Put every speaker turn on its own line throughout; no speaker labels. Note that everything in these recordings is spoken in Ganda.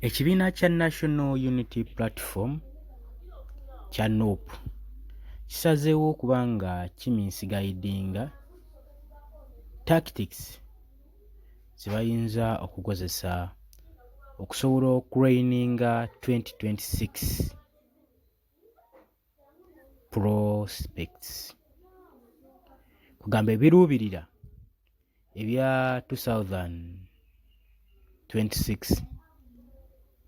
Ekibiina kya National Unity Platform kya NUP kisazeewo okuba nga kiminsigaidinga tactics ze bayinza okukozesa okusobola okuraininga 2026 prospects. Kugamba ebiruubirira ebya 2026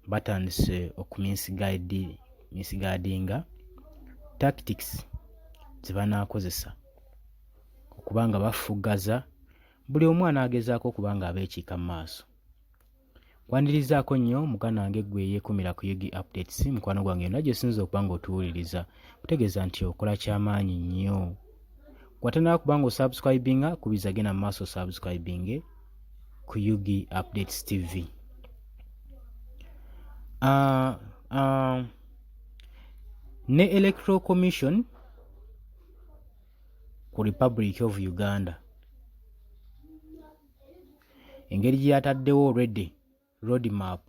batandise okuminsigaidinga tactics ze banaakozesa okuba nga bafuggaza buli omwana agezaako okuba nga abeekiika mu maaso. Kwanirizaako nnyo muganda wange gwe yeekumira ku Yugi Updates, mukwano gwange yonna gy'osinza okuba ng'otuwuliriza kutegeeza nti okola kyamaanyi nnyo. Gw'atanaba kuba ng'osubscribinga kubiriza genda mu maaso subscribing ku Yugi Updates TV. Ne Electoral Commission ku Republic of Uganda engeri gye yataddewo already roadmap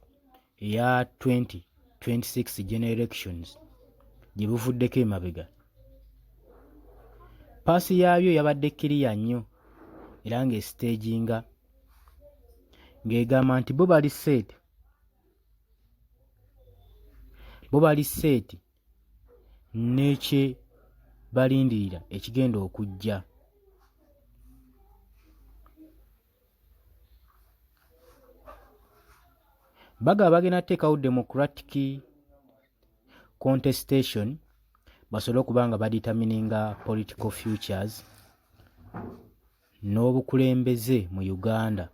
eya 2026 general elections gye buvuddeko emabega, paasi yaabyo yabadde kiriya nnyo era ng'esitaginga ng'egamba nti bo bali set n'ekye balindirira ekigenda okujja. Bagaba bagenda teekawo democratic contestation basobole okuba nga badetermininga political futures n'obukulembeze mu Uganda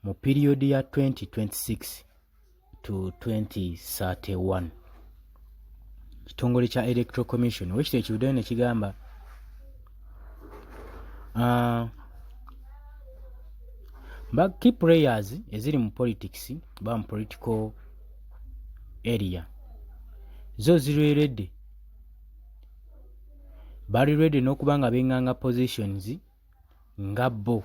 mu piriyodi ya 2026 to 2031. Kitongole kya Electoral Commission wekityo ekibuddeyo ne kigamba key players eziri mu politics ba mu political area zo zirweredde bali ready n'okuba nga benganga positions nga bo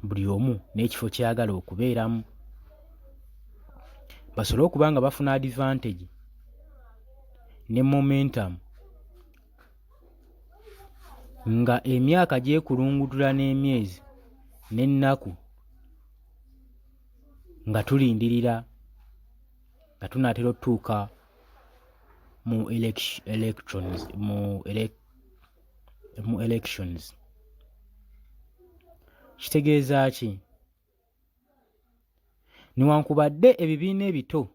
buli omu n'ekifo kyagala okubeeramu basobole okuba nga bafuna advantage ne momentum nga emyaka gyekulungutula n'emyezi n'ennaku nga tulindirira nga tunaatera otutuuka mu elections. Kitegeeza ki? Newankubadde ebibiina ebito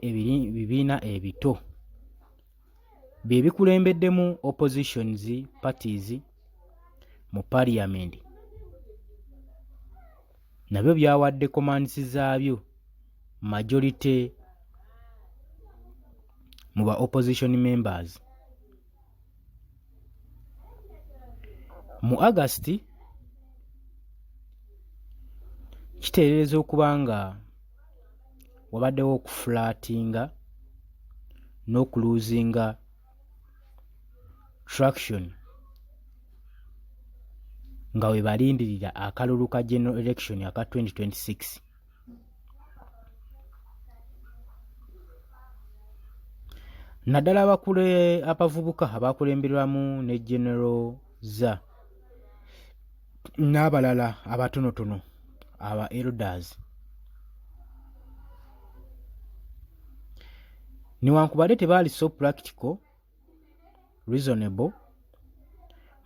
ebibiina ebito bye bikulembeddemu oppositions parties mu parliament nabyo byawadde commands zaabyo majority mu ba opposition members. Mu August kiteereeza okuba nga wabaddewo okuflatinga n'okuluzinga traction nga we balindirira akalulu ka general election aka 2026. Naddala abavubuka abakulemberwamu ne general za n'abalala abatonotono aba elders newankubadde tebaali so practical reasonable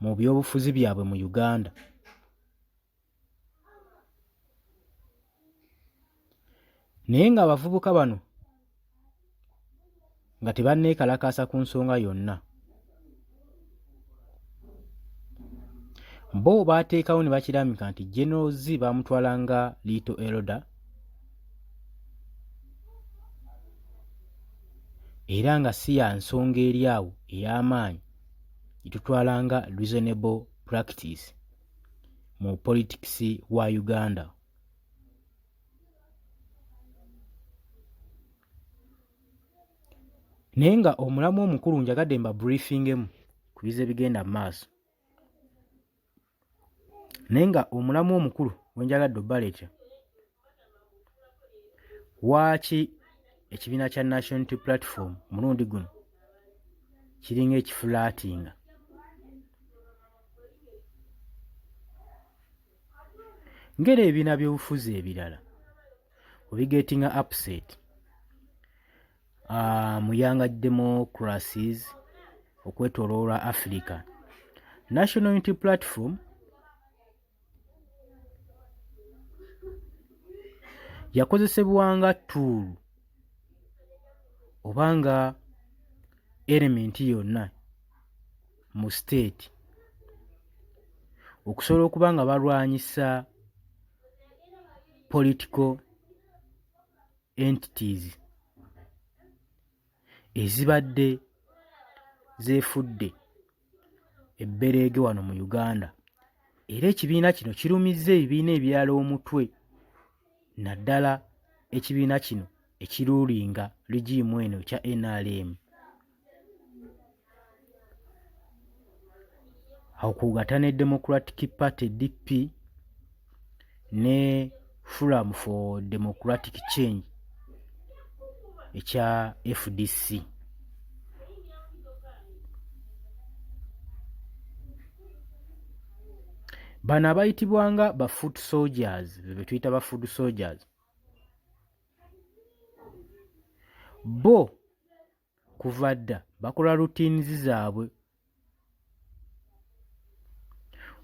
mu byobufuzi byabwe mu Uganda, naye nga abavubuka bano nga tebanneekalakaasa ku nsonga yonna, bo baateekawo ne bakiramika nti General Z baamutwalanga Little Elder era nga si ya nsonga eri awo ey'amaanyi gitutwalanga reasonable practice mu politics wa Uganda. Naye nga omulamu omukulu njagadde mba briefingemu ku bize bigenda mu maaso. Naye nga omulamu omukulu wenjagadde obbaleeta, lwaki ekibiina kya National Unity Platform omulundi guno kiringa ekifulaatinga? Ngera ebibiina by'obufuzi ebirala obigetinga upset mu Young Democracies okwetooloola Africa. National Unity Platform yakozesebwanga tool obanga elementi yonna mu state okusobola okuba nga balwanyisa political entities ezibadde zeefudde ebbereege wano mu Uganda. Era ekibiina kino kirumizza ebibiina ebirala omutwe, naddala ekibiina kino ekiruulinga regimu eno kya NRM. Awo kwogata ne Democratic Party DP ne Forum for Democratic Change ekya FDC. Bano abayitibwanga ba foot soldiers, be tuyita ba foot soldiers, bo kuva dda bakola routines zaabwe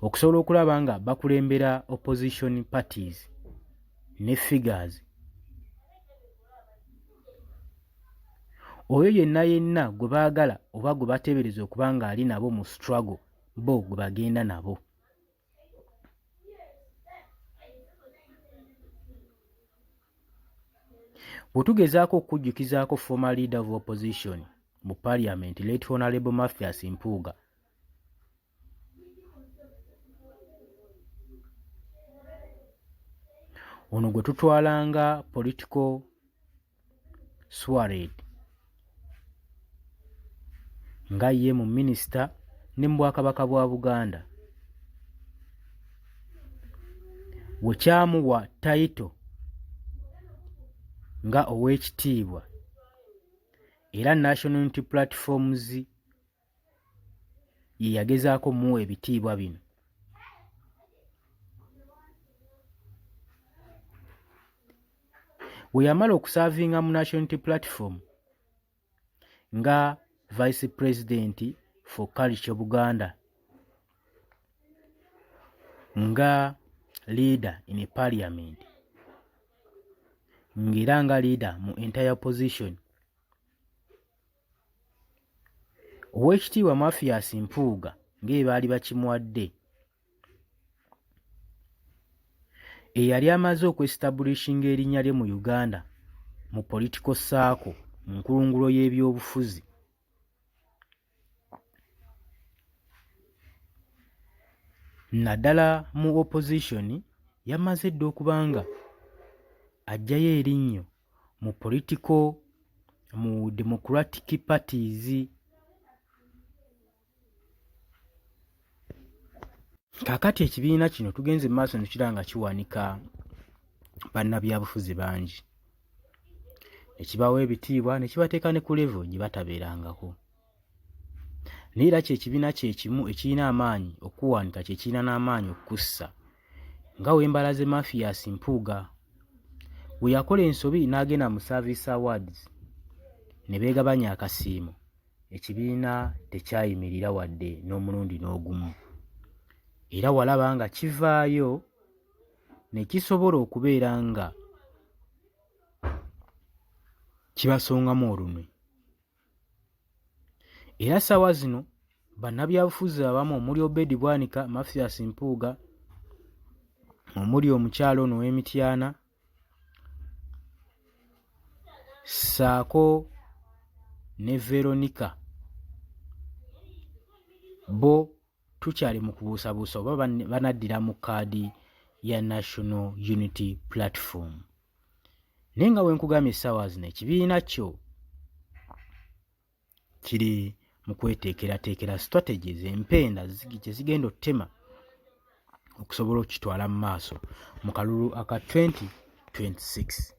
okusobola okulaba nga bakulembera opposition parties ne figures. Oyo yenna gwe baagala oba gwe bateebereza okuba nga ali nabo mu struggle, bo gwe bagenda nabo. Bwetugezaako okukujjukizaako former leader of opposition mu parliament, Late Honorable Mathias Mpuuga, ono gwe tutwalanga political soiree nga ye mu minisita ne mu Bwakabaka bwa Buganda, wekyamuwa title nga ow'ekitiibwa, era National Unity Platforms ye yagezaako muwa ebitiibwa bino. We yamala okusaavinga mu National Unity Platform nga Vice President for Culture Buganda, nga leader in a parliament, ng'era nga leader mu entire opposition, Oweekitiibwa Mathias Mpuuga ng'ebaali bakimuwadde, eyali amaze okwestablishinga erinnya lye mu Uganda mu political circle mu nkulungulo y'ebyobufuzi. Naddala mu opposition yamaze dda okubanga ajjayo erinnyo mu political, mu democratic parties. Kaakati ekibiina kino tugenze maaso nekiranga kiwanika bannabyabufuzi bangi, ekibawa ebitiibwa ne kibateeka ne ku level gye batabeerangako. Naye era kyekibiina kyekimu ekirina amaanyi okuwanika, kyekirina n'amaanyi okussa, nga Wembalaze Mathias Mpuuga we yakola ensobi n'agenda mu Service Awards ne beegabanya akasiimo, ekibiina tekyayimirira wadde n'omulundi n'ogumu. Era walaba nga kivaayo ne kisobola okubeera nga kibasongamu olunwe. Era ssaawa zino bannabyabufuzi abamu omuli Obedi Bwanika, Mathias Mpuuga, omuli omukyalo ono ow'Emityana, ssaako ne Veronica, bo tukyali mu kubuusabuusa oba banaddira mu kaadi ya National Unity Platform. Naye nga bwe nkugambye essaawa zino ekibiina kyo kiri mu kweteekerateekera strategies empenda gye zigenda ottema okusobola okukitwala mu maaso mu kalulu aka 2026.